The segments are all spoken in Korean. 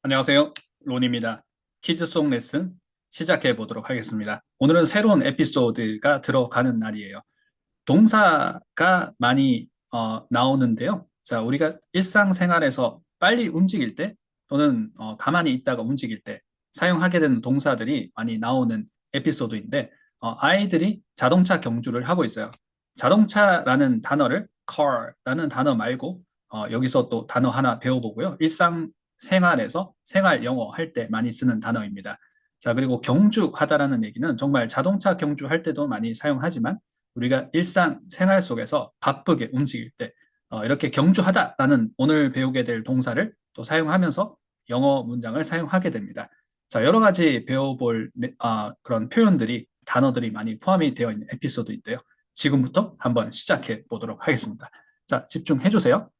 안녕하세요. 론입니다. 퀴즈송 레슨 시작해 보도록 하겠습니다. 오늘은 새로운 에피소드가 들어가는 날이에요. 동사가 많이 나오는데요. 자, 우리가 일상생활에서 빨리 움직일 때 또는 가만히 있다가 움직일 때 사용하게 되는 동사들이 많이 나오는 에피소드인데 아이들이 자동차 경주를 하고 있어요. 자동차라는 단어를 car라는 단어 말고 여기서 또 단어 하나 배워보고요. 일상생활에서 생활 영어 할 때 많이 쓰는 단어입니다. 자, 그리고 경주하다라는 얘기는 정말 자동차 경주할 때도 많이 사용하지만 우리가 일상 생활 속에서 바쁘게 움직일 때 이렇게 경주하다라는 오늘 배우게 될 동사를 또 사용하면서 영어 문장을 사용하게 됩니다. 자, 여러 가지 배워볼 그런 표현들이 단어들이 많이 포함이 되어 있는 에피소드인데요. 지금부터 한번 시작해 보도록 하겠습니다. 자, 집중해 주세요.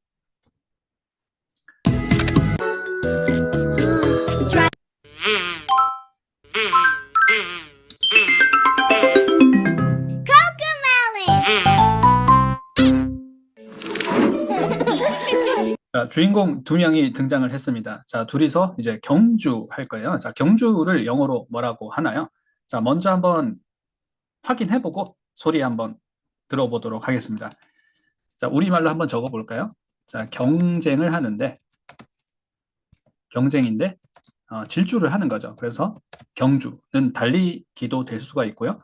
자, 주인공 두 명이 등장을 했습니다. 자, 둘이서 이제 경주할 거예요. 자, 경주를 영어로 뭐라고 하나요? 자, 먼저 한번 확인해보고 소리 한번 들어보도록 하겠습니다. 자, 우리말로 한번 적어볼까요? 자, 경쟁을 하는데, 경쟁인데, 질주를 하는 거죠. 그래서 경주는 달리기도 될 수가 있고요.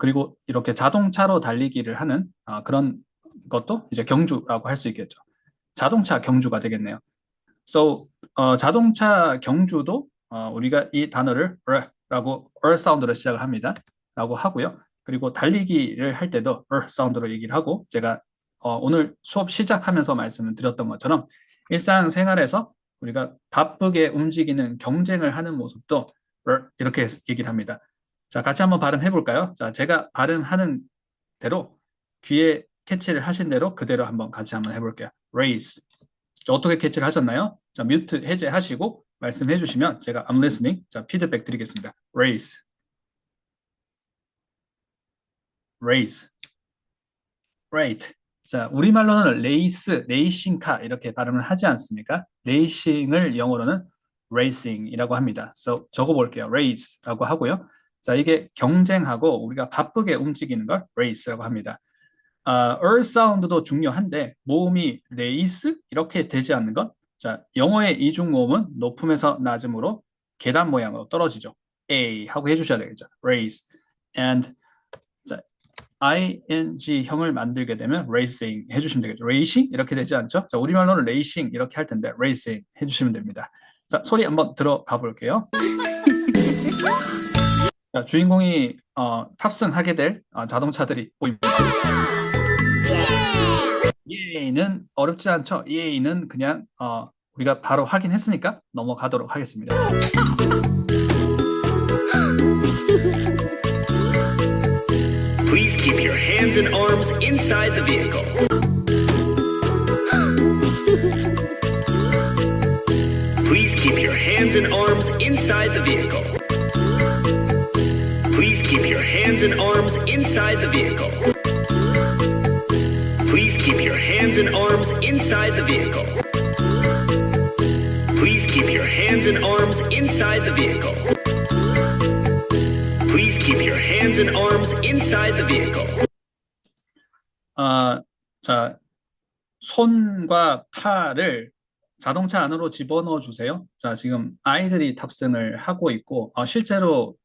그리고 이렇게 자동차로 달리기를 하는 그런 것도 이제 경주라고 할 수 있겠죠. 자동차 경주가 되겠네요. So, 자동차 경주도 우리가 이 단어를 라고 사운드로 시작을 합니다. 라고 하고요. 그리고 달리기를 할 때도 사운드로 얘기를 하고 제가 오늘 수업 시작하면서 말씀을 드렸던 것처럼 일상생활에서 우리가 바쁘게 움직이는 경쟁을 하는 모습도 이렇게 얘기를 합니다. 자, 같이 한번 발음해 볼까요? 자, 제가 발음하는 대로 귀에 캐치를 하신 대로 그대로 한번 같이 한번 해볼게요. race. 자, 어떻게 캐치를 하셨나요? 자, 뮤트 해제하시고 말씀해 주시면 제가 I'm listening. 자, 피드백 드리겠습니다. race. race. right. 자, 우리말로는 레이스, 레이싱카 이렇게 발음을 하지 않습니까? 레이싱을 영어로는 racing이라고 합니다. So, 적어볼게요. race라고 하고요. 자, 이게 경쟁하고 우리가 바쁘게 움직이는 걸 race라고 합니다. 사운드도 중요한데 모음이 레이스 이렇게 되지 않는 것. 자, 영어의 이중 모음은 높음에서 낮음으로 계단 모양으로 떨어지죠. A 하고 해주셔야 되겠죠. raise. and 자, ing형을 만들게 되면 racing 해주시면 되겠죠. racing 이렇게 되지 않죠? 자, 우리말로는 racing 이렇게 할 텐데 racing 해주시면 됩니다. 자, 소리 한번 들어가 볼게요. 자, 주인공이 탑승하게 될 자동차들이 보입니다. 예는 어렵지 않죠? 예는 그냥 우리가 바로 확인했으니까 넘어가도록 하겠습니다. Please keep your hands and arms inside the vehicle. Please keep your hands and arms inside the vehicle. Please keep your hands and arms inside the vehicle. Please keep your hands and arms inside the vehicle. Please keep your hands and arms inside the vehicle. Please keep your hands and arms inside the vehicle. 자, 손과 팔을 자동차 안으로 집어넣어 주세요. 자, 지금 아이들이 탑승을 하고 있고 실제로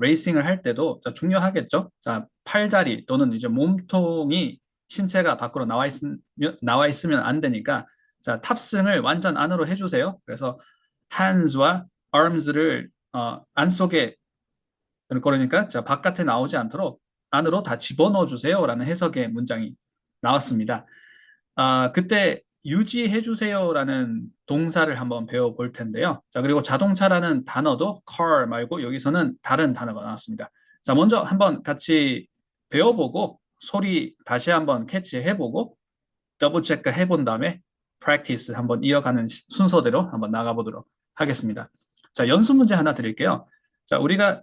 레이싱을 할 때도 중요하겠죠. 자, 팔다리 또는 이제 몸통이 신체가 밖으로 나와 있으면 안 되니까 자, 탑승을 완전 안으로 해주세요. 그래서 hands와 arms를 안속에 그러니까 자, 바깥에 나오지 않도록 안으로 다 집어넣어 주세요라는 해석의 문장이 나왔습니다. 그때 유지해 주세요라는 동사를 한번 배워볼 텐데요. 자, 그리고 자동차라는 단어도 car 말고 여기서는 다른 단어가 나왔습니다. 자, 먼저 한번 같이 배워보고 소리 다시 한번 캐치해보고 더블 체크 해본 다음에 practice 한번 이어가는 순서대로 한번 나가보도록 하겠습니다. 자, 연습 문제 하나 드릴게요. 자, 우리가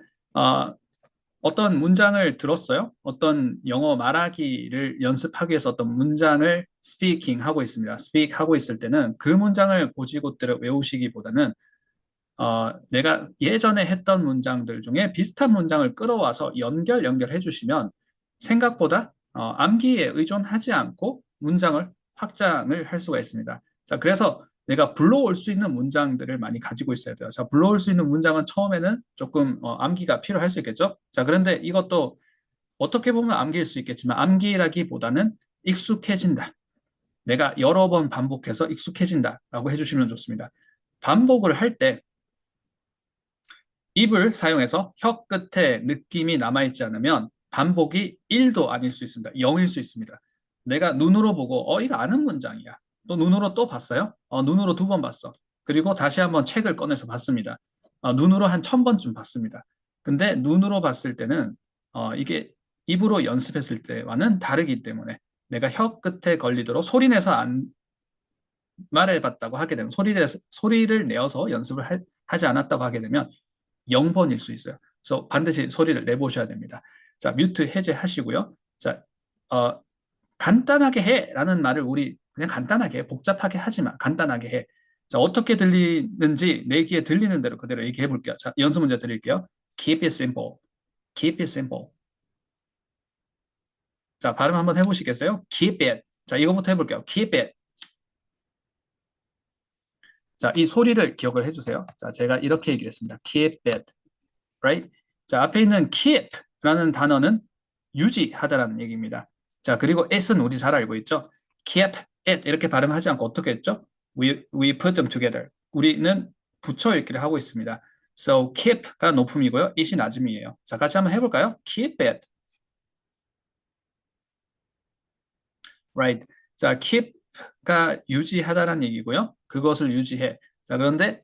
어떤 문장을 들었어요? 어떤 영어 말하기를 연습하기 위해서 어떤 문장을 speaking 하고 있습니다. speak 하고 있을 때는 그 문장을 고지고대로 외우시기보다는 내가 예전에 했던 문장들 중에 비슷한 문장을 끌어와서 연결해 주시면 생각보다 암기에 의존하지 않고 문장을 확장을 할 수가 있습니다. 자, 그래서 내가 불러올 수 있는 문장들을 많이 가지고 있어야 돼요. 자, 불러올 수 있는 문장은 처음에는 조금 암기가 필요할 수 있겠죠? 자, 그런데 이것도 어떻게 보면 암기일 수 있겠지만 암기라기보다는 익숙해진다. 내가 여러 번 반복해서 익숙해진다라고 해주시면 좋습니다. 반복을 할 때 입을 사용해서 혀 끝에 느낌이 남아있지 않으면 반복이 1도 아닐 수 있습니다. 0일 수 있습니다. 내가 눈으로 보고 이거 아는 문장이야. 또 눈으로 또 봤어요? 눈으로 2번 봤어. 그리고 다시 한번 책을 꺼내서 봤습니다. 눈으로 한 1000번쯤 봤습니다. 근데 눈으로 봤을 때는 이게 입으로 연습했을 때와는 다르기 때문에 내가 혀 끝에 걸리도록 소리내서 안 말해봤다고 하게 되면 소리를 내어서 연습을 하지 않았다고 하게 되면 0번일 수 있어요. 그래서 반드시 소리를 내보셔야 됩니다. 자, 뮤트 해제하시고요. 자, 간단하게 해라는 말을 우리 그냥 간단하게 해. 복잡하게 하지 마. 간단하게 해. 자, 어떻게 들리는지 내 귀에 들리는 대로 그대로 얘기해 볼게요. 자, 연습 문제 드릴게요. Keep it simple. Keep it simple. 자, 발음 한번 해보시겠어요? Keep it. 자, 이거부터 해볼게요. Keep it. 자, 이 소리를 기억을 해주세요. 자, 제가 이렇게 얘기를 했습니다. Keep it. Right? 자, 앞에 있는 keep라는 단어는 유지하다라는 얘기입니다. 자, 그리고 it은 우리 잘 알고 있죠? keep it 이렇게 발음하지 않고 어떻게 했죠? We put them together. 우리는 붙여 읽기를 하고 있습니다. So keep가 높음이고요. it이 낮음이에요. 자, 같이 한번 해볼까요? keep it. Right. 자, keep가 유지하다라는 얘기고요. 그것을 유지해. 자, 그런데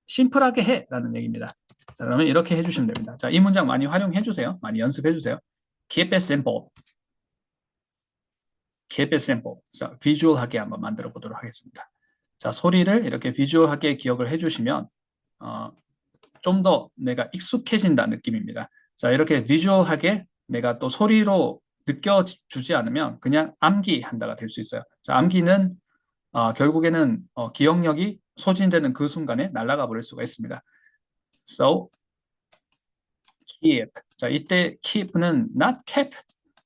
심플하게 해라는 얘기입니다. 자, 그러면 이렇게 해주시면 됩니다. 자, 이 문장 많이 활용해 주세요. 많이 연습해 주세요. Keep it simple. Keep it simple. 자, 비주얼하게 한번 만들어 보도록 하겠습니다. 자, 소리를 이렇게 비주얼하게 기억을 해주시면 좀 더 내가 익숙해진다 느낌입니다. 자, 이렇게 비주얼하게 내가 또 소리로 느껴주지 않으면 그냥 암기한다가 될 수 있어요. 자, 암기는 결국에는 기억력이 소진되는 그 순간에 날아가 버릴 수가 있습니다. So, keep. 자, 이때 keep는 not kept.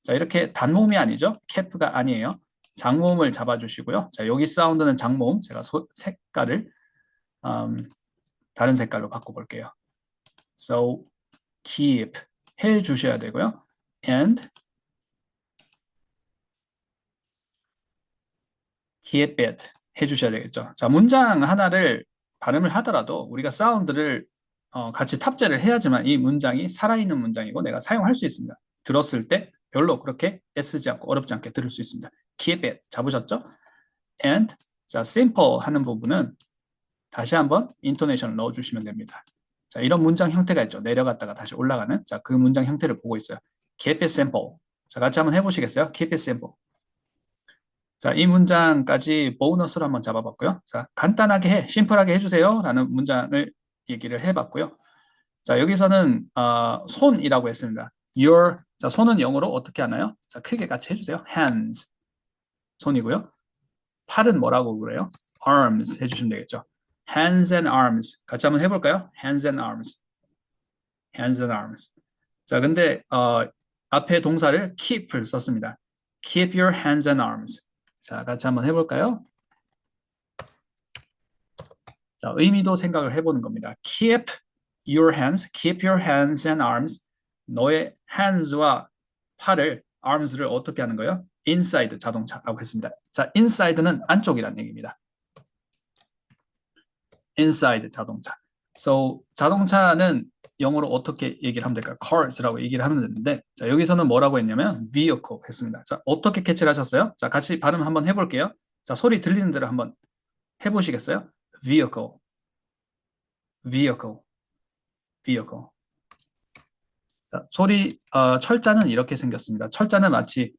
자, 이렇게 단모음이 아니죠. cap가 아니에요. 장모음을 잡아주시고요. 자, 여기 사운드는 장모음. 제가 색깔을 다른 색깔로 바꿔볼게요. So, keep 해주셔야 되고요. And keep it 해주셔야 되겠죠. 자, 문장 하나를 발음을 하더라도 우리가 사운드를 같이 탑재를 해야지만 이 문장이 살아있는 문장이고 내가 사용할 수 있습니다. 들었을 때 별로 그렇게 애쓰지 않고 어렵지 않게 들을 수 있습니다. Keep it 잡으셨죠? And 자, simple 하는 부분은 다시 한번 인토네이션을 넣어주시면 됩니다. 자, 이런 문장 형태가 있죠. 내려갔다가 다시 올라가는 자, 그 문장 형태를 보고 있어요. Keep it simple. 자, 같이 한번 해보시겠어요? Keep it simple. 자, 이 문장까지 보너스로 한번 잡아봤고요. 자, 간단하게 해, 심플하게 해주세요. 라는 문장을 얘기를 해봤고요. 자, 여기서는 손이라고 했습니다. Your, 자, 손은 영어로 어떻게 하나요? 자, 크게 같이 해주세요. Hands, 손이고요. 팔은 뭐라고 그래요? Arms 해주시면 되겠죠. Hands and arms, 같이 한번 해볼까요? Hands and arms, hands and arms. 자, 근데 앞에 동사를 keep을 썼습니다. Keep your hands and arms. 자, 같이 한번 해볼까요? 자, 의미도 생각을 해보는 겁니다. Keep your hands and arms. 너의 hands와 팔을, arms를 어떻게 하는 거예요? inside 자동차라고 했습니다. 자, inside는 안쪽이라는 얘기입니다. inside 자동차. So, 자동차는 영어로 어떻게 얘기를 하면 될까요? cars라고 얘기를 하면 되는데, 자, 여기서는 뭐라고 했냐면 vehicle 했습니다. 자, 어떻게 캐치를 하셨어요? 자, 같이 발음 한번 해볼게요. 자, 소리 들리는 대로 한번 해보시겠어요? vehicle, vehicle, vehicle. 자, 소리, 철자는 이렇게 생겼습니다. 철자는 마치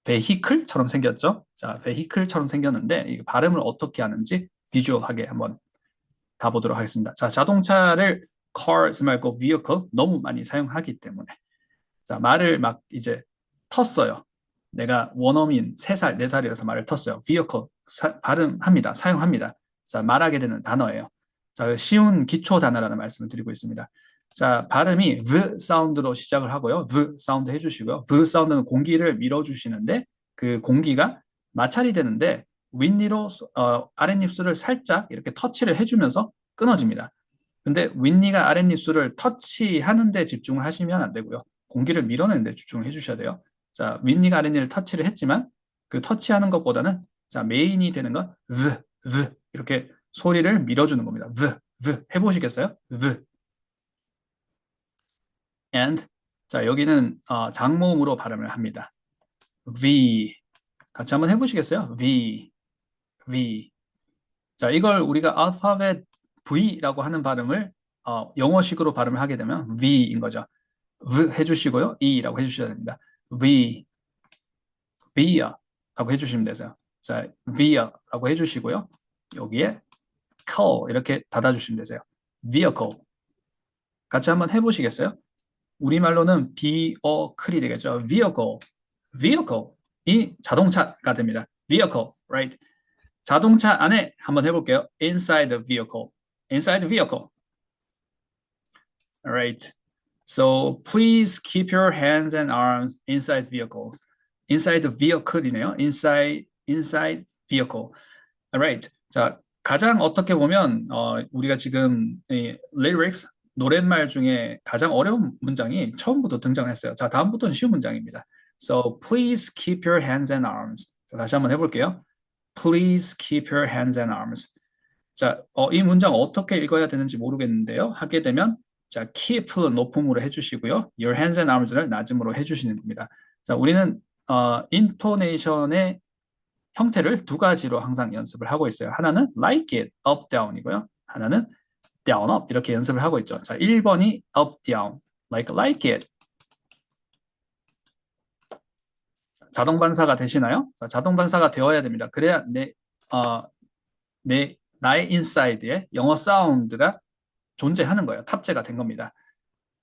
vehicle처럼 생겼죠? 자, vehicle처럼 생겼는데, 이 발음을 어떻게 하는지 비주얼하게 한번 가보도록 하겠습니다. 자, 자동차를 cars 말고 vehicle 너무 많이 사용하기 때문에 자, 말을 막 이제 텄어요. 내가 원어민 3살, 4살이라서 말을 텄어요. vehicle 발음합니다. 사용합니다. 자, 말하게 되는 단어예요. 자, 쉬운 기초 단어라는 말씀을 드리고 있습니다. 자, 발음이 v 사운드로 시작을 하고요. v 사운드 해주시고요. v 사운드는 공기를 밀어주시는데 그 공기가 마찰이 되는데 윗니로 아랫입술을 살짝 이렇게 터치를 해주면서 끊어집니다. 근데 윗니가 아랫입술을 터치하는 데 집중을 하시면 안 되고요. 공기를 밀어내는 데 집중을 해주셔야 돼요. 자, 윗니가 아랫니를 터치를 했지만 그 터치하는 것보다는 자, 메인이 되는 건 v 이렇게 소리를 밀어주는 겁니다. v 해보시겠어요? v and 자, 여기는 장모음으로 발음을 합니다. v 같이 한번 해보시겠어요? v 자, 이걸 우리가 알파벳 V라고 하는 발음을 영어식으로 발음을 하게 되면 V인 거죠. V 해주시고요. E라고 해주셔야 됩니다. Via라고 해주시면 되세요. 자, Via라고 해주시고요. 여기에 call 이렇게 닫아주시면 되세요. vehicle 같이 한번 해보시겠어요? 우리말로는 vehicle이 되겠죠. vehicle이 자동차가 됩니다. vehicle, right? 자동차 안에 한번 해볼게요. inside the vehicle. Alright. So please keep your hands and arms inside vehicles. Inside the vehicle이네요. Inside vehicle. Alright. 자, 가장 어떻게 보면 우리가 지금 이 lyrics 노랫말 중에 가장 어려운 문장이 처음부터 등장했어요. 자, 다음부터는 쉬운 문장입니다. So please keep your hands and arms. 자, 다시 한번 해볼게요. Please keep your hands and arms. 자, 이 문장 어떻게 읽어야 되는지 모르겠는데요. 하게 되면 자, keep는 높음으로 해주시고요. Your hands and arms를 낮음으로 해주시는 겁니다. 자, 우리는 인토네이션의 형태를 두 가지로 항상 연습을 하고 있어요. 하나는 like it, up, down이고요. 하나는 down, up 이렇게 연습을 하고 있죠. 자, 1번이 up, down, like it. 자동 반사가 되시나요? 자, 자동 반사가 되어야 됩니다. 그래야 나의 인사이드에 영어 사운드가 존재하는 거예요. 탑재가 된 겁니다.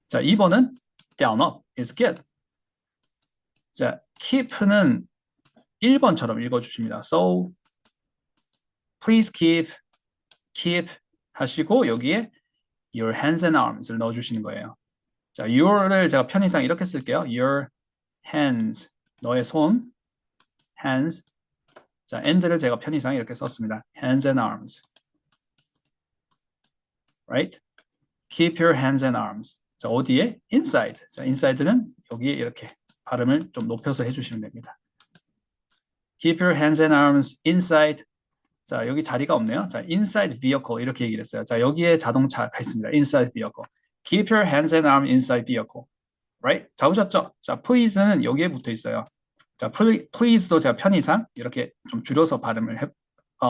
자, 2번은 down, up is good. 자, keep는 1번처럼 읽어주십니다. So, please keep 하시고 여기에 your hands and arms를 넣어주시는 거예요. 자, your를 제가 편의상 이렇게 쓸게요. Your hands, 너의 손, hands. 자, and를 제가 편의상 이렇게 썼습니다. Hands and arms. Right? Keep your hands and arms. 자, 어디에? Inside. 자, inside는 여기에 이렇게 발음을 좀 높여서 해주시면 됩니다. Keep your hands and arms inside. 자, 여기 자리가 없네요. 자, inside vehicle 이렇게 얘기를 했어요. 자, 여기에 자동차가 있습니다. Inside vehicle. Keep your hands and arms inside vehicle. Right? 잡으셨죠? 자, please는 여기에 붙어 있어요. 자, please도 제가 편의상 이렇게 좀 줄여서 발음을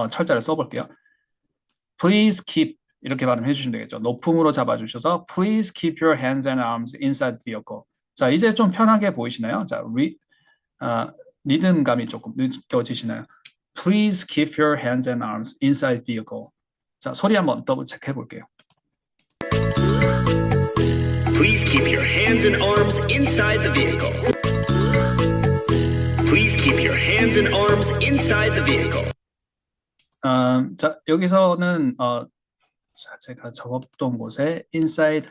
철자를 써볼게요. Please keep 이렇게 발음해 주시면 되겠죠. 높음으로 잡아주셔서 Please keep your hands and arms inside vehicle. 자, 이제 좀 편하게 보이시나요? 자, 리듬감이 조금 느껴지시나요? Please keep your hands and arms inside vehicle. 자, 소리 한번 더블 체크해 볼게요. Please keep your hands and arms inside the vehicle. Please keep your hands and arms inside the vehicle. 자, 여기서는 자, 제가 적었던 곳에 inside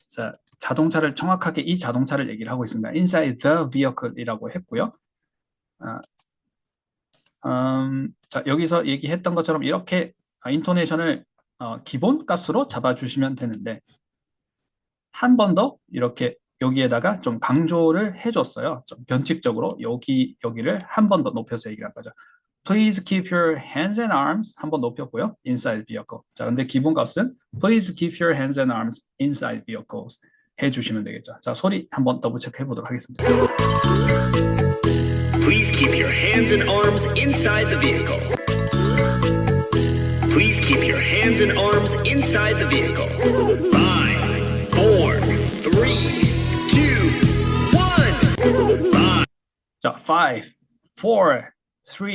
자, 자동차를 정확하게 이 자동차를 얘기를 하고 있습니다. inside the vehicle이라고 했고요. 자, 여기서 얘기했던 것처럼 이렇게 인토네이션을 기본 값으로 잡아주시면 되는데 한 번 더 이렇게 여기에다가 좀 강조를 해줬어요. 좀 변칙적으로 여기를 한 번 더 높여서 얘기를 한 거죠. Please keep your hands and arms 한 번 높였고요. Inside vehicle. 자, 근데 기본 값은 Please keep your hands and arms inside vehicles 해주시면 되겠죠. 자, 소리 한번 더블 체크해 보도록 하겠습니다. Please keep your hands and arms inside the vehicle. Please keep your hands and arms inside the vehicle. 5, 4, 3, 2, 1. 자, 5, 4, 3,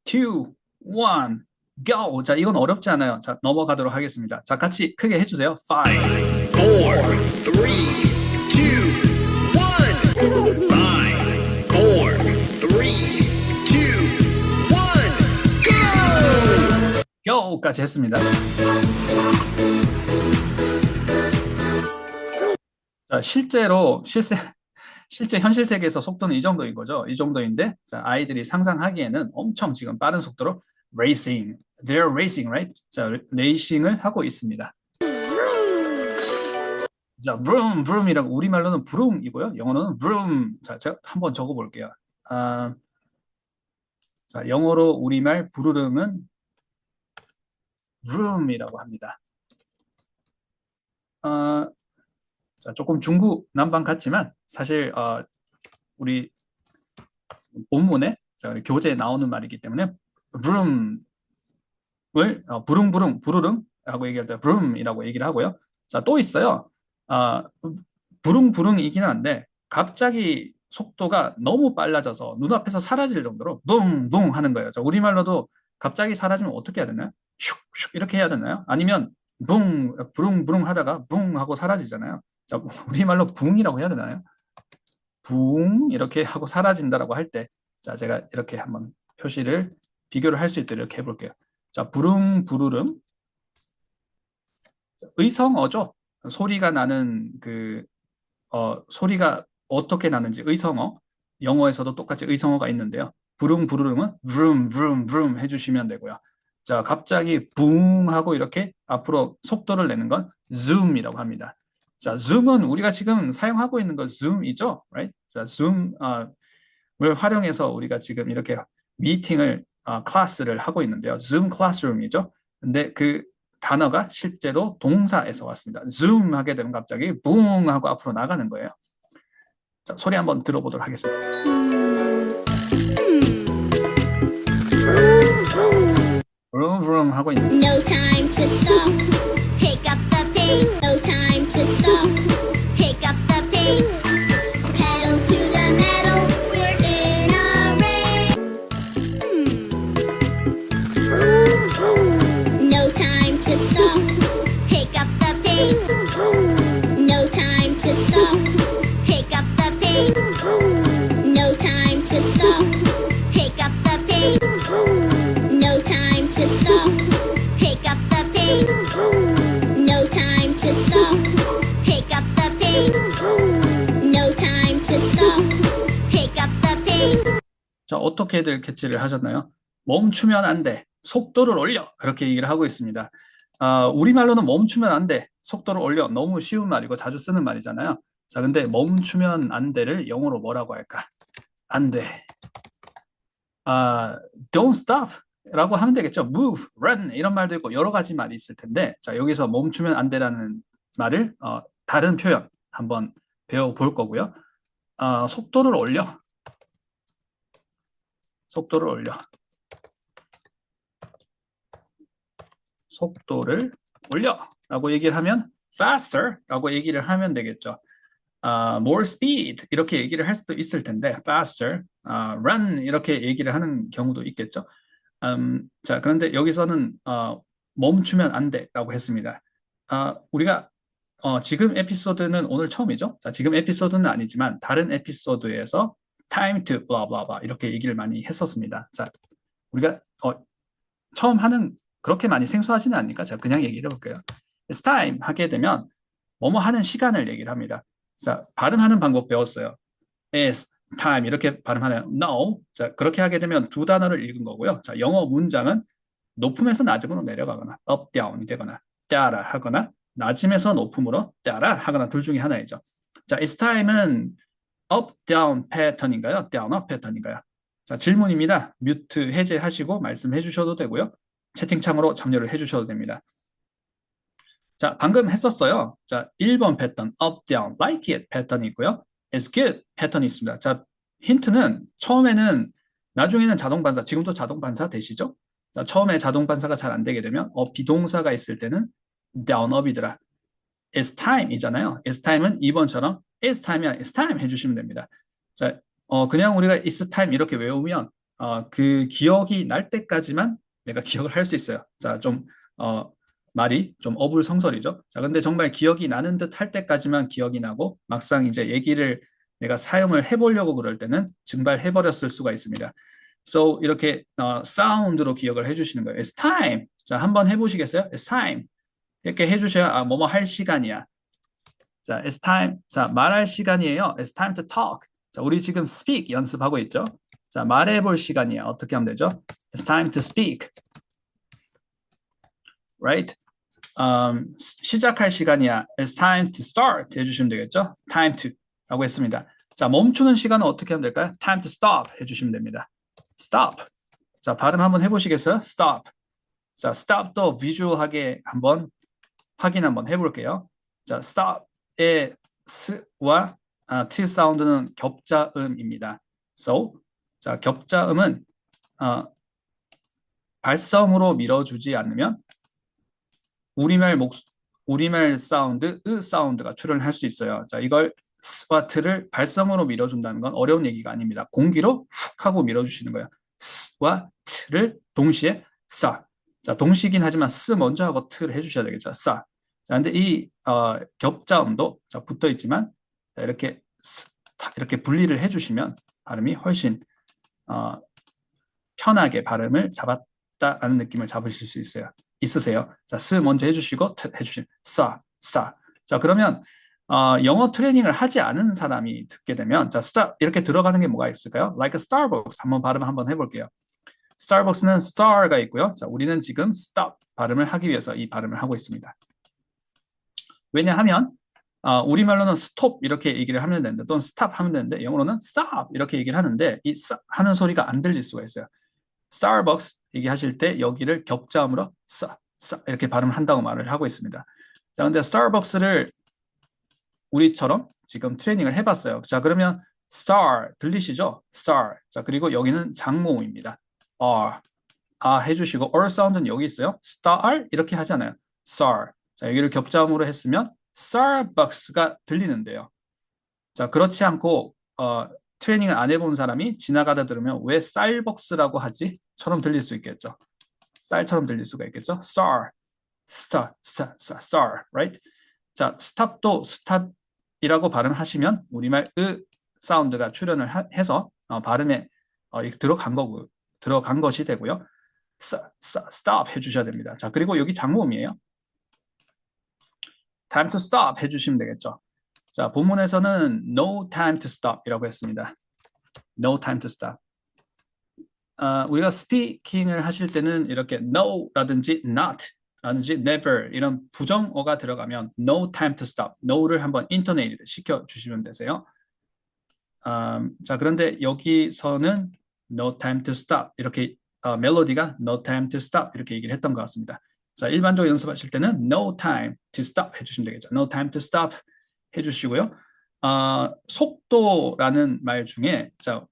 2, 1, go! 자, 이건 어렵지 않아요. 자, 넘어가도록 하겠습니다. 자, 같이 크게 해주세요. 5, 4, 3, 2, 1. 5, 4, 3, 2, 1, go! go까지 했습니다. 실제 현실 세계에서 속도는 이 정도인 거죠. 이 정도인데, 자, 아이들이 상상하기에는 엄청 지금 빠른 속도로 racing, they're racing, right? 자, 레이싱을 하고 있습니다. 자, vroom, vroom이라고 우리말로는 부릉이고요. 영어로는 vroom. 자, 제가 한번 적어볼게요. 아, 자, 영어로 우리말 부르릉은 vroom이라고 합니다. 아, 자, 조금 중국 남방 같지만 사실 우리 본문에 자, 교재에 나오는 말이기 때문에 vroom을 부릉부릉 부르릉라고 얘기할 때 vroom이라고 얘기를 하고요. 자, 또 있어요. 아, 부릉부릉이기는 한데 갑자기 속도가 너무 빨라져서 눈앞에서 사라질 정도로 붕붕 하는 거예요. 자, 우리말로도 갑자기 사라지면 어떻게 해야 되나요? 슉슉 이렇게 해야 되나요? 아니면 부릉부릉 하다가 붕 하고 사라지잖아요. 자, 우리말로 붕이라고 해야 되나요? 붕 이렇게 하고 사라진다라고 할 때, 자, 제가 이렇게 한번 표시를 비교를 할 수 있도록 이렇게 해볼게요. 자, 부릉 부르릉 의성어죠. 소리가 나는 소리가 어떻게 나는지 의성어. 영어에서도 똑같이 의성어가 있는데요. 부릉 부르릉은 vroom vroom vroom 해주시면 되고요. 자, 갑자기 붕 하고 이렇게 앞으로 속도를 내는 건 zoom이라고 합니다. 자, zoom은 우리가 지금 사용하고 있는 건 zoom이죠, right? 자, zoom을 활용해서 우리가 지금 이렇게 미팅을 클래스를 하고 있는데요. zoom classroom이죠. 근데 그 단어가 실제로 동사에서 왔습니다. zoom 하게 되면 갑자기 붕 하고 앞으로 나가는 거예요. 자, 소리 한번 들어보도록 하겠습니다. vroom 하고 있는. No time to stop. Pick up the pace. No time to stop. Pick up the pace. Pedal to the metal. We're in a race. No time to stop. Pick up the pace. No time to stop. Pick up the pace. No time to stop. Pick up the pace. No time to stop. Pick up the pace. No time to stop. Pick up the pace. No time to stop. Pick up the pace. 자, 어떻게들 캐치를 하셨나요? 멈추면 안 돼. 속도를 올려. 그렇게 얘기를 하고 있습니다. 우리말로는 멈추면 안 돼. 속도를 올려. 너무 쉬운 말이고 자주 쓰는 말이잖아요. 자, 근데 멈추면 안 돼를 영어로 뭐라고 할까? 안 돼. Don't stop 라고 하면 되겠죠. move, run 이런 말도 있고 여러 가지 말이 있을 텐데, 자, 여기서 멈추면 안 돼라는 말을 다른 표현 한번 배워볼 거고요. 속도를 올려. 속도를 올려. 속도를 올려 라고 얘기를 하면 faster 라고 얘기를 하면 되겠죠. more speed 이렇게 얘기를 할 수도 있을 텐데 faster, run 이렇게 얘기를 하는 경우도 있겠죠. 자, 그런데 여기서는 멈추면 안 돼라고 했습니다. 우리가 지금 에피소드는 오늘 처음이죠. 자, 지금 에피소드는 아니지만 다른 에피소드에서 time to blah blah blah 이렇게 얘기를 많이 했었습니다. 자, 우리가 처음 하는 그렇게 많이 생소하지는 않으니까 제가 그냥 얘기를 해볼게요. It's time 하게 되면 뭐뭐 하는 시간을 얘기를 합니다. 자, 발음하는 방법 배웠어요. It's time 이렇게 발음하나요? No. 자, 그렇게 하게 되면 두 단어를 읽은 거고요. 자, 영어 문장은 높음에서 낮음으로 내려가거나 up, down이 되거나 따라 하거나 낮음에서 높음으로 따라 하거나 둘 중에 하나이죠. 자, it's time은 up, down 패턴인가요? down, up 패턴인가요? 자, 질문입니다. 뮤트 해제하시고 말씀해 주셔도 되고요. 채팅창으로 참여를 해 주셔도 됩니다. 자, 방금 했었어요. 자, 1번 패턴 up, down, like it 패턴이 있고요. is good 패턴이 있습니다. 자, 힌트는 처음에는 나중에는 자동 반사, 지금도 자동 반사 되시죠? 자, 처음에 자동 반사가 잘 안 되게 되면 비동사가 있을 때는 down, up이더라. it's time이잖아요. it's time은 2번처럼 it's time이야, it's time 해주시면 됩니다. 자, 그냥 우리가 it's time 이렇게 외우면 그 기억이 날 때까지만 내가 기억을 할 수 있어요. 자, 좀 말이 좀 어불성설이죠. 자, 근데 정말 기억이 나는 듯 할 때까지만 기억이 나고 막상 이제 얘기를 내가 사용을 해보려고 그럴 때는 증발해버렸을 수가 있습니다. So 이렇게 사운드로 기억을 해주시는 거예요. It's time. 자, 한번 해보시겠어요? It's time. 이렇게 해주셔야 뭐뭐 할 시간이야. 자, it's time. 자, 말할 시간이에요. It's time to talk. 자, 우리 지금 speak 연습하고 있죠. 자, 말해볼 시간이에요. 어떻게 하면 되죠? It's time to speak. Right? 시작할 시간이야. It's time to start 해주시면 되겠죠? Time to 라고 했습니다. 자, 멈추는 시간은 어떻게 하면 될까요? Time to stop 해주시면 됩니다. Stop. 자, 발음 한번 해보시겠어요? Stop. 자, stop도 비주얼하게 한번 확인 한번 해볼게요. 자, stop의 s와 t 사운드는 격자음입니다. So, 자, 격자음은 발성으로 밀어주지 않으면 우리말 사운드, 사운드가 출현할 수 있어요. 자, 이걸 s와 t를 발성으로 밀어준다는 건 어려운 얘기가 아닙니다. 공기로 훅 하고 밀어주시는 거예요. s와 t를 동시에 싸. 자, 동시긴 하지만 s 먼저 하고 t를 해주셔야 되겠죠. 싸. 자, 근데 이 격자음도 자, 붙어 있지만 자, 이렇게 분리를 해주시면 발음이 훨씬 편하게 발음을 잡았다라는 느낌을 잡으실 수 있으세요. 자, 스 먼저 해주시고 해주시면 싸. 자, 그러면 영어 트레이닝을 하지 않은 사람이 듣게 되면 자, stop 이렇게 들어가는 게 뭐가 있을까요? Like a Starbucks 한번 발음 한번 해볼게요. Starbucks는 star가 있고요. 자, 우리는 지금 stop 발음을 하기 위해서 이 발음을 하고 있습니다. 왜냐하면 우리말로는 stop 이렇게 얘기를 하면 되는데 또는 stop 하면 되는데 영어로는 stop 이렇게 얘기를 하는데 이 하는 소리가 안 들릴 수가 있어요. Starbucks 얘기하실 때 여기를 격자음으로 이렇게 발음한다고 말을 하고 있습니다. 자, 근데 Starbucks를 우리처럼 지금 트레이닝을 해봤어요. 자, 그러면 star 들리시죠? star. 자, 그리고 여기는 장모음입니다. 해주시고 or 사운드는 여기 있어요. star 이렇게 하잖아요. star. 자, 여기를 격자음으로 했으면 Starbucks가 들리는데요. 자, 그렇지 않고 트레이닝을 안 해본 사람이 지나가다 들으면 왜 쌀벅스라고 하지? 처럼 들릴 수 있겠죠. 쌀처럼 들릴 수가 있겠죠. star, right? 자, stop도 stop이라고 발음하시면 우리말 사운드가 출현을 해서 발음에 들어간 것이 되고요. stop 해주셔야 됩니다. 자, 그리고 여기 장모음이에요. time to stop 해주시면 되겠죠. 자, 본문에서는 no time to stop 이라고 했습니다. no time to stop. 우리가 스피킹을 하실 때는 이렇게 no라든지 not 라든지 never 이런 부정어가 들어가면 no time to stop, no를 한번 인터네이트 시켜주시면 되세요. 자, 그런데 여기서는 no time to stop 이렇게 멜로디가 no time to stop 이렇게 얘기를 했던 것 같습니다. 자, 일반적으로 연습하실 때는 no time to stop 해주시면 되겠죠. no time to stop 해주시고요. 속도라는 말 중에 자,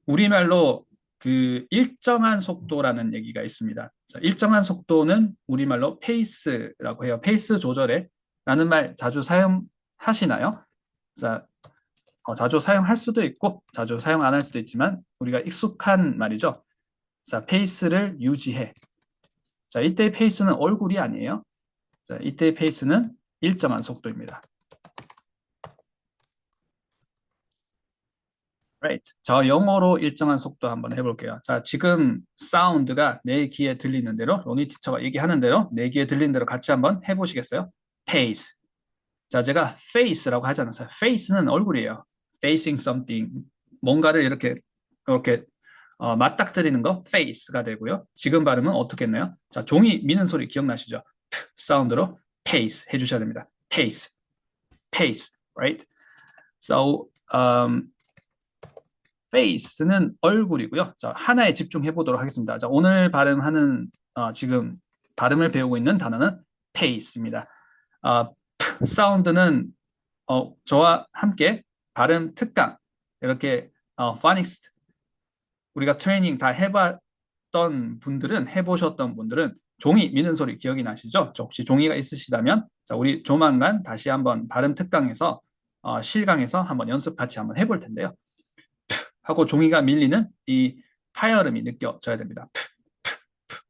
우리말로 그 일정한 속도라는 얘기가 있습니다. 자, 일정한 속도는 우리말로 페이스라고 해요. 페이스 조절에 라는 말 자주 사용하시나요? 자, 자주 사용할 수도 있고 자주 사용 안 할 수도 있지만 우리가 익숙한 말이죠. 자, 페이스를 유지해. 자, 이때의 페이스는 얼굴이 아니에요. 자, 이때의 페이스는 일정한 속도입니다. Right. 저 영어로 일정한 속도 한번 해볼게요. 자, 지금 사운드가 내 귀에 들리는 대로 로니 티처가 얘기하는 대로 내 귀에 들리는 대로 같이 한번 해보시겠어요? Pace. 자, 제가 face라고 하지 않았어요. face는 얼굴이에요. facing something. 뭔가를 이렇게 맞닥뜨리는 거 face가 되고요. 지금 발음은 어떻게 했나요? 자, 종이 미는 소리 기억나시죠? 사운드로 pace 해주셔야 됩니다. pace. Right? So, face는 얼굴이고요. 자, 하나에 집중해 보도록 하겠습니다. 자, 오늘 발음하는 지금 발음을 배우고 있는 단어는 pace입니다. 사운드는 저와 함께 발음 특강 이렇게 phonics 우리가 트레이닝 다 해보셨던 분들은 종이 미는 소리 기억이 나시죠? 혹시 종이가 있으시다면 자, 우리 조만간 다시 한번 발음 특강에서 실강에서 한번 연습 같이 한번 해볼 텐데요. 하고 종이가 밀리는 이 파열음이 느껴져야 됩니다.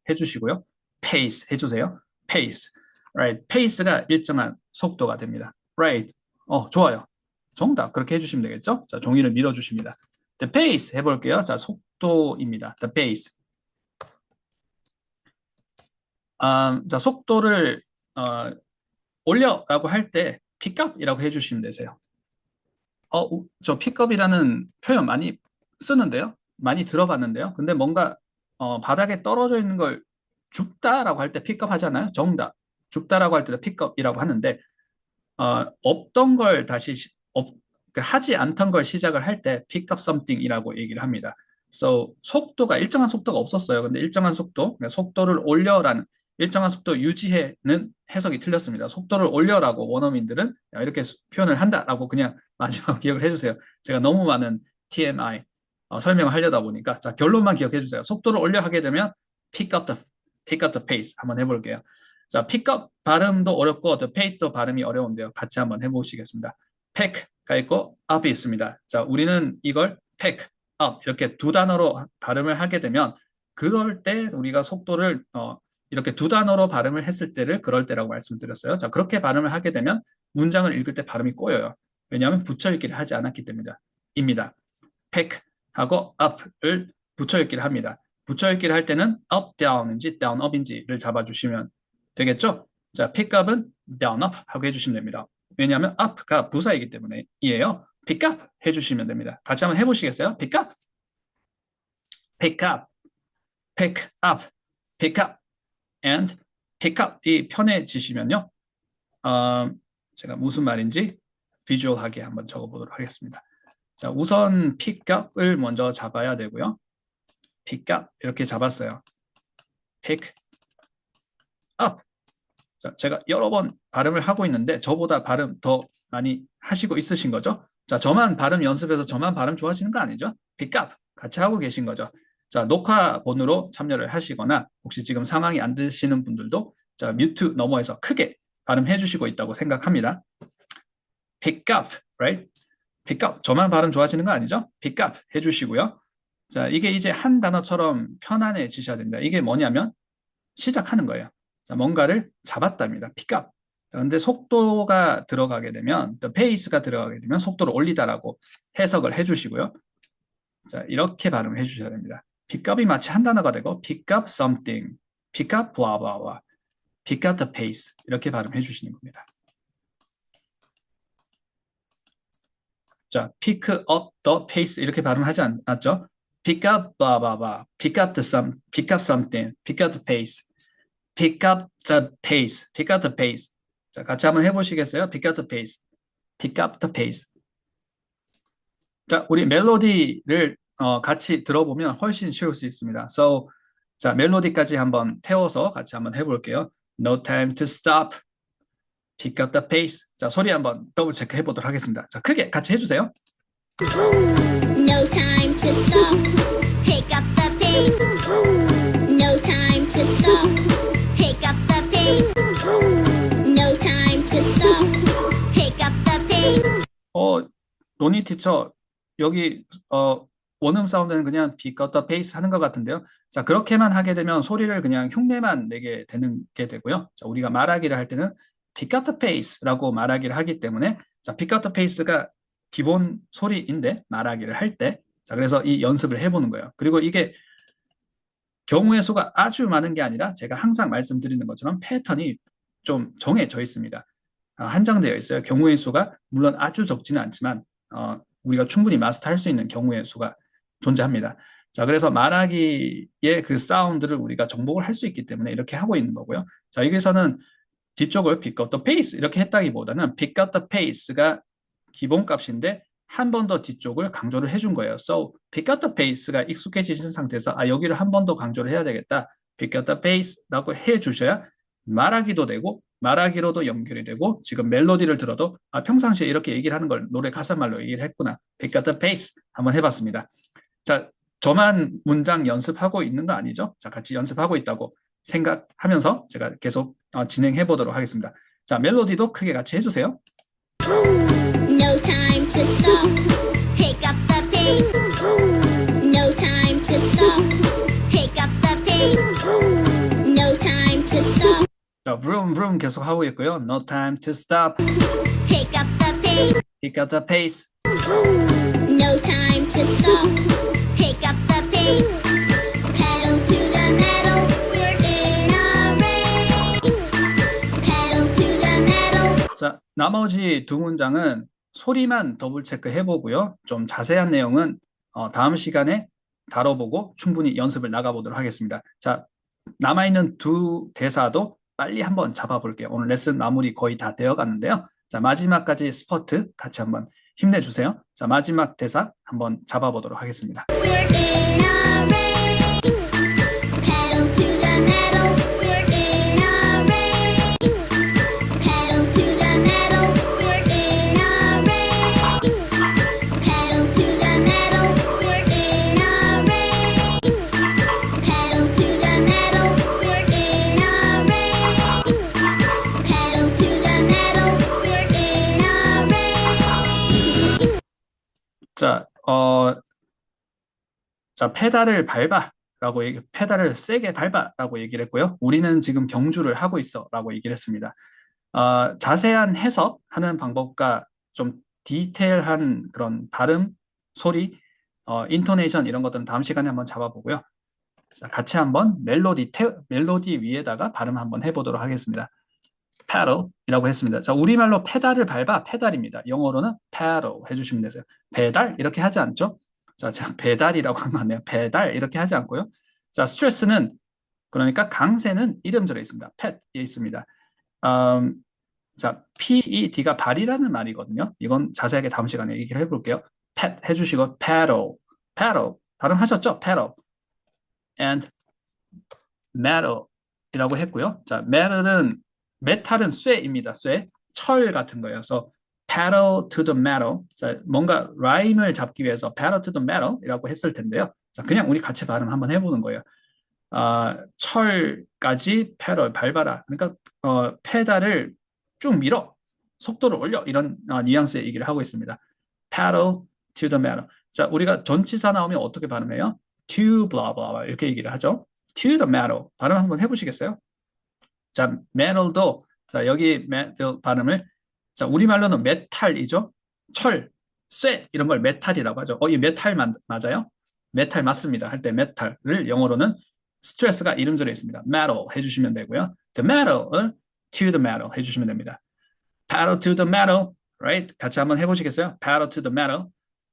해주시고요. pace 해주세요. pace. Right. pace가 일정한 속도가 됩니다. Right. 좋아요. 정답. 그렇게 해주시면 되겠죠? 자, 종이를 밀어주십니다. The pace 해볼게요. 자, 속도입니다. The pace. 자, 속도를 올려라고 할 때 pickup이라고 해주시면 되세요. 저 pickup이라는 표현 많이 쓰는데요. 많이 들어봤는데요. 근데 뭔가 바닥에 떨어져 있는 걸 줍다라고 할 때 pick up 하잖아요. 정답. 줍다라고 할 때도 pickup이라고 하는데 없던 걸 다시 하지 않던 걸 시작을 할 때 pick up something이라고 얘기를 합니다. So 속도가 일정한 속도가 없었어요. 근데 일정한 속도, 그러니까 속도를 올려라는 일정한 속도 유지해는 해석이 틀렸습니다. 속도를 올려라고 원어민들은 이렇게 표현을 한다라고 그냥 마지막 기억을 해주세요. 제가 너무 많은 TMI 설명을 하려다 보니까 자 결론만 기억해 주세요. 속도를 올려 하게 되면 pick up the pace 한번 해볼게요. 자 pick up 발음도 어렵고 the pace도 발음이 어려운데요. 같이 한번 해보시겠습니다. pack가 있고 up이 있습니다. 자 우리는 이걸 pack up 이렇게 두 단어로 발음을 하게 되면 그럴 때 우리가 속도를 이렇게 두 단어로 발음을 했을 때를 그럴 때라고 말씀드렸어요. 자 그렇게 발음을 하게 되면 문장을 읽을 때 발음이 꼬여요. 왜냐하면 붙여 읽기를 하지 않았기 때문입니다. pack 하고 up을 붙여 읽기를 합니다. 붙여 읽기를 할 때는 up down인지 down up인지를 잡아주시면 되겠죠? 자 pick up은 down up 하고 해주시면 됩니다. 왜냐하면 up가 부사이기 때문에이에요. pick up 해주시면 됩니다. 같이 한번 해보시겠어요? pick up, pick up, pick up, pick up, and pick up이 편해지시면요. 제가 무슨 말인지 비주얼하게 한번 적어보도록 하겠습니다. 자, 우선 pick up을 먼저 잡아야 되고요. pick up 이렇게 잡았어요. pick up. 자, 제가 여러 번 발음을 하고 있는데 저보다 발음 더 많이 하시고 있으신 거죠? 자, 저만 발음 연습해서 저만 발음 좋아하시는 거 아니죠? pick up 같이 하고 계신 거죠? 자, 녹화본으로 참여를 하시거나 혹시 지금 상황이 안 되시는 분들도 자, 뮤트 너머에서 크게 발음해 주시고 있다고 생각합니다. pick up, right? pick up. 저만 발음 좋아하시는 거 아니죠? pick up 해주시고요. 자, 이게 이제 한 단어처럼 편안해지셔야 됩니다. 이게 뭐냐면 시작하는 거예요. 자, 뭔가를 잡았답니다. pick up. 그런데 속도가 들어가게 되면, the pace가 들어가게 되면 속도를 올리다라고 해석을 해주시고요. 자, 이렇게 발음해 주셔야 됩니다. pick up이 마치 한 단어가 되고, pick up something, pick up blah blah blah, pick up the pace 이렇게 발음해 주시는 겁니다. 자, pick up the pace 이렇게 발음하지 않았죠? pick up blah blah blah, pick up something, pick up the pace, pick up the pace, pick up the pace. 자, 같이 한번 해보시겠어요? pick up the pace, pick up the pace. 자, 우리 멜로디를 같이 들어보면 훨씬 쉬울 수 있습니다. So, 자, 멜로디까지 한번 태워서 같이 한번 해볼게요. No time to stop. Pick up the pace. 자, 소리 한번 더블 체크 해보도록 하겠습니다. 자, 크게 같이 해주세요. No time to stop. Pick up the pace. No time to stop. Pick up the pace. No time to stop. Pick up the pace. 노니 티처 여기 원음 사운드는 그냥 pick up the pace 하는 것 같은데요. 자, 그렇게만 하게 되면 소리를 그냥 흉내만 내게 되는 게 되고요. 자, 우리가 말하기를 할 때는 pick up the pace라고 말하기를 하기 때문에 자, pick up the pace가 기본 소리인데 말하기를 할 때 자, 그래서 이 연습을 해보는 거예요. 그리고 이게 경우의 수가 아주 많은 게 아니라 제가 항상 말씀드리는 것처럼 패턴이 좀 정해져 있습니다. 한정되어 있어요. 경우의 수가 물론 아주 적지는 않지만 우리가 충분히 마스터할 수 있는 경우의 수가 존재합니다. 자, 그래서 말하기의 그 사운드를 우리가 정복을 할 수 있기 때문에 이렇게 하고 있는 거고요. 자, 여기서는 뒤쪽을 pick up the pace 이렇게 했다기보다는 pick up the pace가 기본값인데 한 번 더 뒤쪽을 강조를 해준 거예요. So, pick up the pace가 익숙해지신 상태에서 여기를 한 번 더 강조를 해야 되겠다. pick up the pace라고 해주셔야 말하기도 되고 말하기로도 연결이 되고 지금 멜로디를 들어도 평상시에 이렇게 얘기를 하는 걸 노래 가사말로 얘기를 했구나. pick up the pace 한번 해봤습니다. 자, 저만 문장 연습하고 있는 거 아니죠? 자, 같이 연습하고 있다고 생각하면서 제가 계속 진행해 보도록 하겠습니다. 자, 멜로디도 크게 같이 해주세요. No time to stop. Pick up the pace. No time to stop. Pick up the pace. No time to stop. 자, vroom vroom 계속 하고 있고요. No time to stop. Pick up the pace. Pick up the pace. No time to stop. Pick up the pace. Pedal to the metal. We're in a race. Pedal to the metal. 자, 나머지 두 문장은 소리만 더블 체크해 보고요. 좀 자세한 내용은 다음 시간에 다뤄보고 충분히 연습을 나가보도록 하겠습니다. 자, 남아있는 두 대사도 빨리 한번 잡아볼게요. 오늘 레슨 마무리 거의 다 되어 가는데요. 자, 마지막까지 스퍼트 같이 한번 힘내주세요. 자, 마지막 대사 한번 잡아보도록 하겠습니다. We're in a race. Pedal to the metal. We're in a race. Pedal to the metal. We're in a race. Pedal to the metal. We're in a race. Pedal to the metal. We're in a race. Pedal to the metal. We're in a race. 자, 자, 페달을 밟아라고 페달을 세게 밟아라고 얘기를 했고요. 우리는 지금 경주를 하고 있어라고 얘기를 했습니다. 자세한 해석하는 방법과 좀 디테일한 그런 발음, 소리, 인토네이션 이런 것들은 다음 시간에 한번 잡아보고요. 자, 같이 한번 멜로디 위에다가 발음 한번 해보도록 하겠습니다. pedal이라고 했습니다. 자, 우리말로 페달을 밟아 페달입니다. 영어로는 pedal 해주시면 되세요. 배달 이렇게 하지 않죠? 자, 제가 배달이라고 한 거 같네요. 배달 이렇게 하지 않고요. 자, 스트레스는 그러니까 강세는 이름절에 있습니다. pet에 있습니다. 자, PED가 발이라는 말이거든요. 이건 자세하게 다음 시간에 얘기를 해볼게요. pet 해주시고 pedal 발음하셨죠? pedal and metal이라고 했고요. 자, 메탈은 쇠입니다. 쇠, 철 같은 거예요. 그래서 pedal to the metal. 자, 뭔가 라임을 잡기 위해서 pedal to the metal이라고 했을 텐데요. 자, 그냥 우리 같이 발음 한번 해보는 거예요. 철까지 pedal 밟아라. 그러니까 페달을 쭉 밀어, 속도를 올려 이런 뉘앙스의 얘기를 하고 있습니다. pedal to the metal. 자, 우리가 전치사 나오면 어떻게 발음해요? to blah blah blah 이렇게 얘기를 하죠. to the metal 발음 한번 해보시겠어요? 자, metal도 자, 여기 metal 발음을 자, 우리말로는 메탈이죠. 철, 쇠 이런 걸 메탈이라고 하죠. 이 메탈 맞아요? 메탈 맞습니다. 할 때 메탈을 영어로는 스트레스가 이름절에 있습니다. metal 해주시면 되고요. the metal을 to the metal 해주시면 됩니다. pedal to the metal, right? 같이 한번 해보시겠어요? pedal to the metal.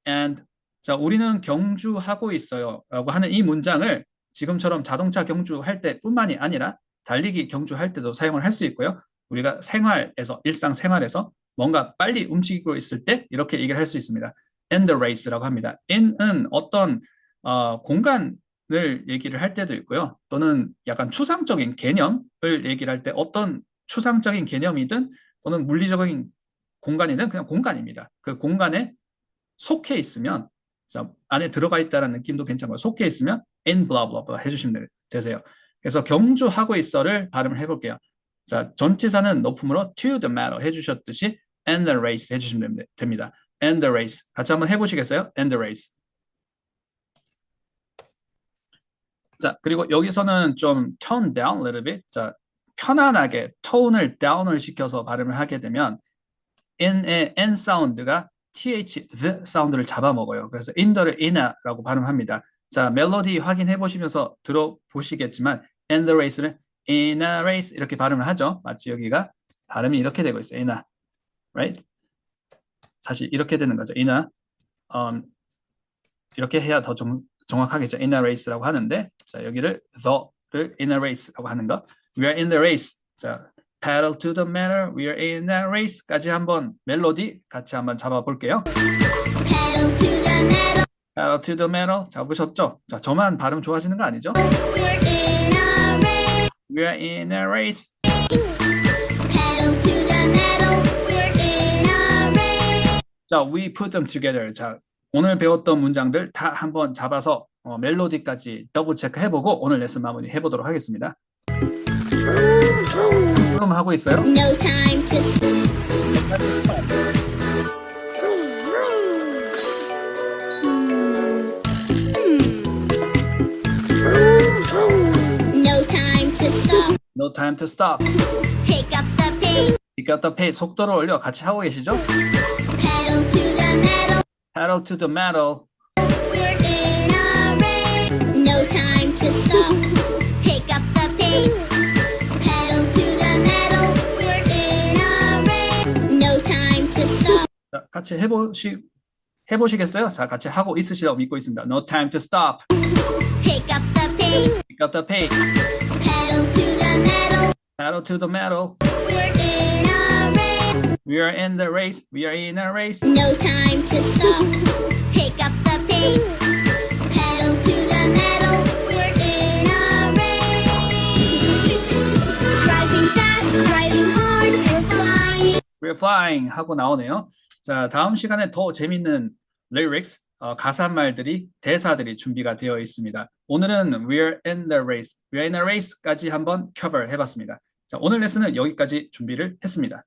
and 자, 우리는 경주하고 있어요. 라고 하는 이 문장을 지금처럼 자동차 경주할 때뿐만이 아니라 달리기 경주할 때도 사용을 할 수 있고요. 우리가 생활에서, 일상생활에서 뭔가 빨리 움직이고 있을 때 이렇게 얘기를 할 수 있습니다. in the race라고 합니다. in은 어떤 공간을 얘기를 할 때도 있고요. 또는 약간 추상적인 개념을 얘기를 할 때 어떤 추상적인 개념이든 또는 물리적인 공간이든 그냥 공간입니다. 그 공간에 속해 있으면 자, 안에 들어가 있다는 느낌도 괜찮고요. 속해 있으면 in blah blah blah 해주시면 되세요. 그래서 경주하고 있어를 발음을 해볼게요. 자, 전치사는 높음으로 to the metal 해주셨듯이 and the race 해주시면 됩니다. and the race 같이 한번 해보시겠어요? and the race. 자, 그리고 여기서는 좀 tone down a little bit. 자, 편안하게 톤을 down을 시켜서 발음을 하게 되면 in의 n 사운드가 th, the 사운드를 잡아먹어요. 그래서 in the를 in아라고 발음합니다. 자, 멜로디 확인해 보시면서 들어보시겠지만 and the race를 in a race 이렇게 발음을 하죠. 마치 여기가 발음이 이렇게 되고 있어요. in a, right? 사실 이렇게 되는 거죠. in a, 이렇게 해야 더 정확하겠죠. in a race라고 하는데 자, 여기를 the를 in a race라고 하는 거. We are in the race. 자, pedal to the metal, we are in a race까지 한번 멜로디 같이 한번 잡아볼게요. Pedal to the metal. pedal to the metal 잡으셨죠? 자, 저만 발음 좋아하시는 거 아니죠? We're in a race. We are in a race. Pedal to the metal. We're in a race. 자, we put them together. 자, 오늘 배웠던 문장들 다 한번 잡아서 멜로디까지 더블 체크 해보고 오늘 레슨 마무리 해보도록 하겠습니다. 그럼 하고 있어요? No time to stop. No time to stop. No time to stop. Pick up the pace. Pick up the pace. 속도를 올려 같이 하고 계시죠? Pedal to the metal. Pedal to the metal. We're in a race. No time to stop. Pick up the pace. Pedal to the metal. We're in a race. 같이 해보시겠어요? 자, 같이 하고 있으시다고 믿고 있습니다. No time to stop. Pick up the pace. Pick up the pace. Pedal to the metal. Pedal to the metal. We're in a race. We are in the race. We are in a race. No time to stop. Pick up the pace. Pedal to the metal. We're in a race. Driving fast, driving hard. We're flying. We're flying 하고 나오네요. 자, 다음 시간에 더 재밌는 lyrics, 가사말들이, 대사들이 준비가 되어 있습니다. 오늘은 We're in the race, We're in a race까지 한번 커버 해봤습니다. 자, 오늘 레슨은 여기까지 준비를 했습니다.